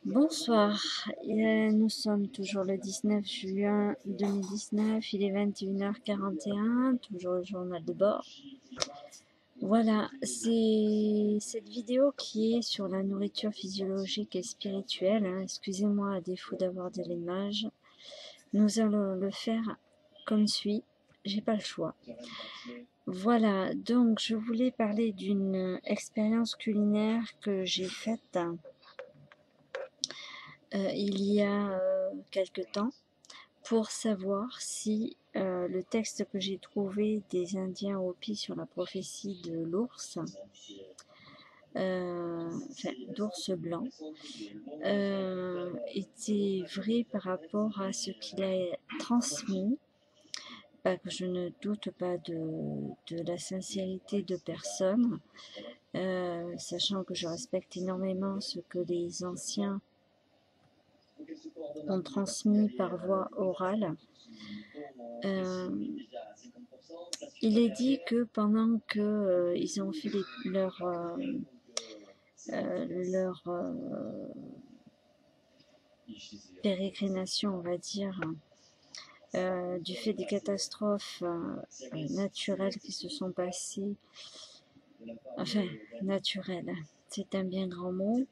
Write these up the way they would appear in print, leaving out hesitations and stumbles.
Bonsoir, nous sommes toujours le 19 juin 2019, il est 21h41, toujours le journal de bord. Voilà, c'est cette vidéo qui est sur la nourriture physiologique et spirituelle, hein. Excusez-moi à défaut d'avoir de l'image. Nous allons le faire comme suit, j'ai pas le choix. Voilà, donc je voulais parler d'une expérience culinaire que j'ai faite il y a quelque temps pour savoir si le texte que j'ai trouvé des Indiens Hopi sur la prophétie de l'ours, enfin d'ours blanc, était vrai par rapport à ce qu'il a transmis. Pas que je ne doute pas de la sincérité de personne, sachant que je respecte énormément ce que les anciens ont transmis par voie orale. Il est dit que pendant que ils ont fait leur pérégrination, on va dire, du fait des catastrophes naturelles qui se sont passées, enfin naturelles, c'est un bien grand mot.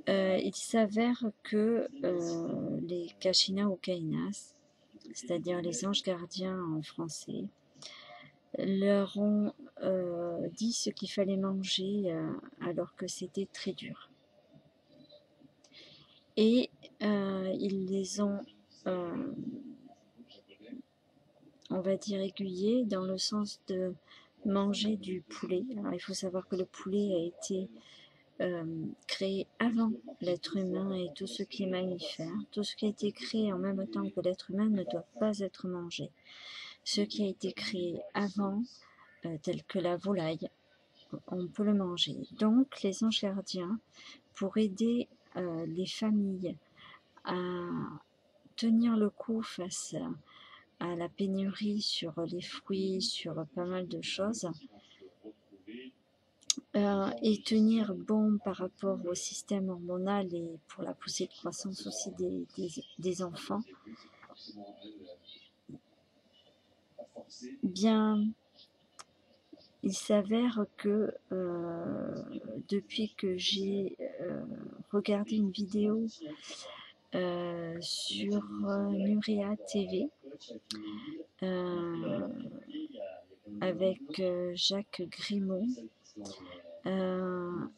Il s'avère que les Kachina ou Kainas, c'est-à-dire les anges gardiens en français, leur ont dit ce qu'il fallait manger alors que c'était très dur. Et ils les ont, on va dire, aiguillés dans le sens de manger du poulet. Alors il faut savoir que le poulet a été créé avant l'être humain et tout ce qui est mammifère. Tout ce qui a été créé en même temps que l'être humain ne doit pas être mangé. Ce qui a été créé avant, tel que la volaille, on peut le manger. Donc les anges gardiens, pour aider les familles à tenir le coup face à la pénurie sur les fruits, sur pas mal de choses, et tenir bon par rapport au système hormonal et pour la poussée de croissance aussi des enfants, bien, il s'avère que depuis que j'ai regardé une vidéo sur Nuria TV avec Jacques Grimaud,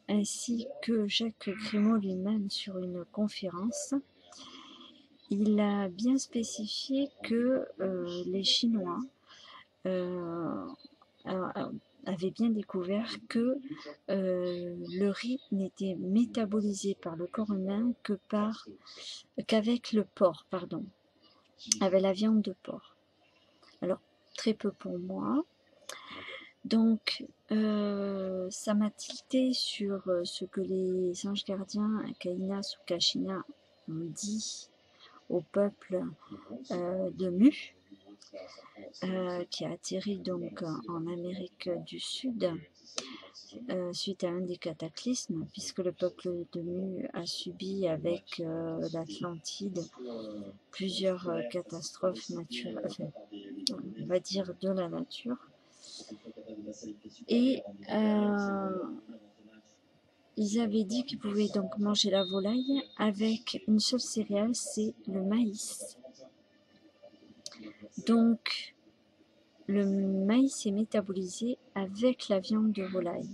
ainsi que Jacques Grimaud lui-même sur une conférence, il a bien spécifié que les Chinois avaient bien découvert que le riz n'était métabolisé par le corps humain qu'avec le porc, pardon, avec la viande de porc. Alors, très peu pour moi. Donc, ça m'a tilté sur ce que les anges gardiens, Kainas ou Kachina, ont dit au peuple de Mu, qui a atterri donc en Amérique du Sud suite à un des cataclysmes, puisque le peuple de Mu a subi avec l'Atlantide plusieurs catastrophes naturelles, enfin, on va dire de la nature. Et ils avaient dit qu'ils pouvaient donc manger la volaille avec une seule céréale, c'est le maïs. Donc, le maïs est métabolisé avec la viande de volaille.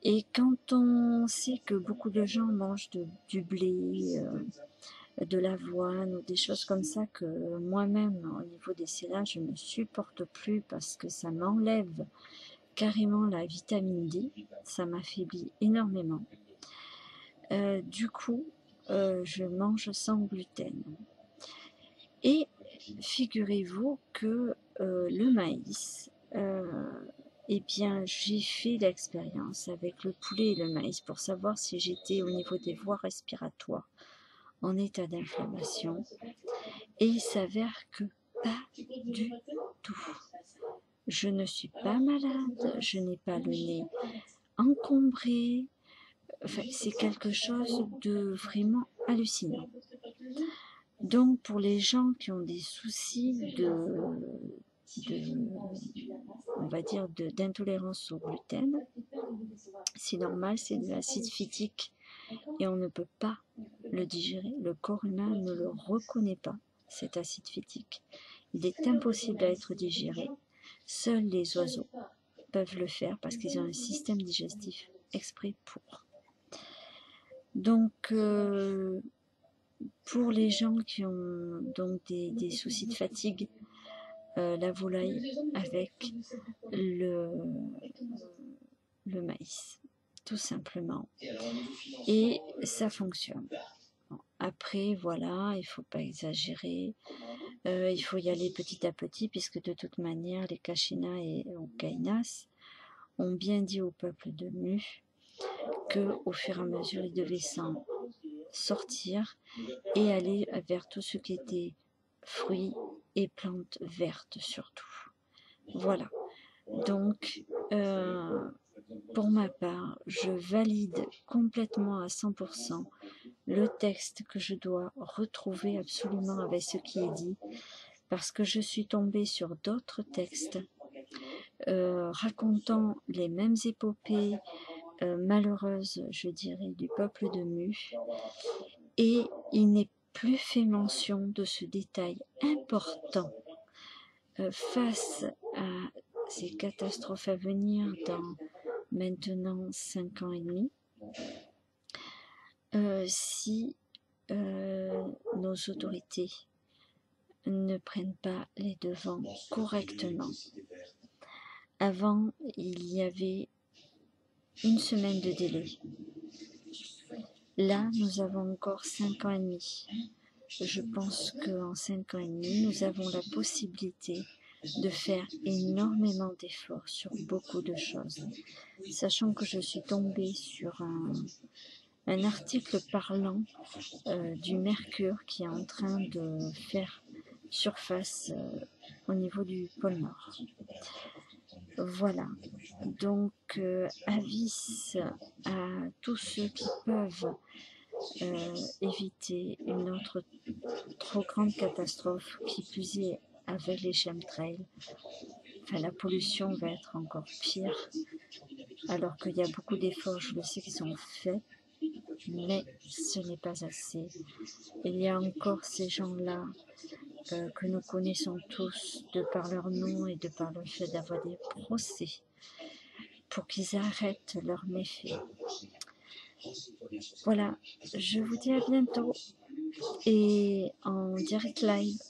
Et quand on sait que beaucoup de gens mangent du blé, de l'avoine ou des choses comme ça, que moi-même, au niveau des céréales, je ne supporte plus parce que ça m'enlève carrément la vitamine D, ça m'affaiblit énormément. Du coup, je mange sans gluten. Et figurez-vous que le maïs, eh bien, j'ai fait l'expérience avec le poulet et le maïs pour savoir si j'étais au niveau des voies respiratoires en état d'inflammation. Et il s'avère que pas du tout. Je ne suis pas malade, je n'ai pas le nez encombré, enfin, c'est quelque chose de vraiment hallucinant. Donc pour les gens qui ont des soucis on va dire d'intolérance au gluten, c'est normal, c'est de l'acide phytique et on ne peut pas le digérer. Le corps humain ne le reconnaît pas, cet acide phytique. Il est impossible à être digéré. Seuls les oiseaux peuvent le faire parce qu'ils ont un système digestif exprès pour. Donc, pour les gens qui ont donc des soucis de fatigue, la volaille avec le maïs, tout simplement. Et ça fonctionne. Après, voilà, il ne faut pas exagérer. Il faut y aller petit à petit, puisque de toute manière, les Kashina et Kainas ont bien dit au peuple de Mu qu'au fur et à mesure, ils devaient s'en sortir et aller vers tout ce qui était fruits et plantes vertes surtout. Voilà. Donc, pour ma part, je valide complètement à 100% le texte que je dois retrouver absolument avec ce qui est dit, parce que je suis tombée sur d'autres textes racontant les mêmes épopées malheureuses, je dirais, du peuple de Mu, et il n'est plus fait mention de ce détail important face à ces catastrophes à venir dans maintenant 5 ans et demi. Si nos autorités ne prennent pas les devants correctement. Avant, il y avait une semaine de délai. Là, nous avons encore 5 ans et demi. Je pense qu'en 5 ans et demi, nous avons la possibilité de faire énormément d'efforts sur beaucoup de choses. Sachant que je suis tombée sur un article parlant du mercure qui est en train de faire surface au niveau du pôle Nord. Voilà, donc avis à tous ceux qui peuvent éviter une autre trop grande catastrophe, qui plus est avec les chemtrails. Enfin, la pollution va être encore pire, alors qu'il y a beaucoup d'efforts, je le sais, qui sont faits, mais ce n'est pas assez. Il y a encore ces gens-là que nous connaissons tous de par leur nom et de par le fait d'avoir des procès pour qu'ils arrêtent leurs méfaits. Voilà, je vous dis à bientôt et en direct live.